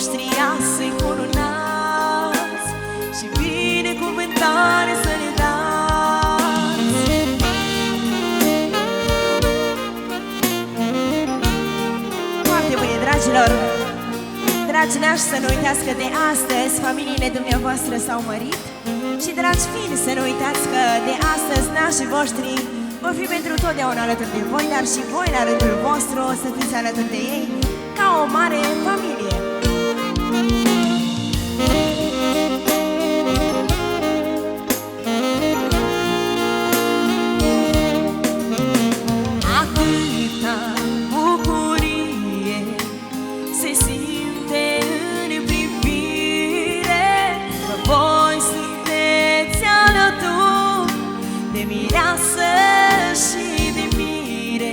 voștri să-i curunați și binecuvântare să ne dați. Foarte bine, dragilor! Dragi nași, să nu uitați că de astăzi familiile dumneavoastră s-au mărit. Și dragi fini, să nu uitați că de astăzi nașii voștri vor fi pentru totdeauna alături de voi, dar și voi la rândul vostru o să fiți alături de ei ca o mare familie. Atâta bucurie se simte în privire, că voi sunteți alături de mireasă și de mire.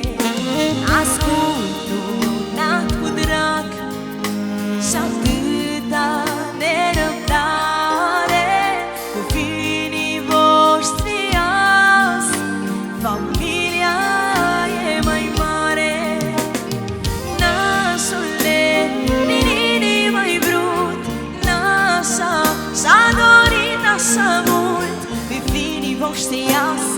Ascultat cu drag și atâta nerăbdare cu fiii voștri azi. Familia e mai mare, nașule, din inima-i vrut, nașa și-a dorit așa mult pe fiii voștri azi.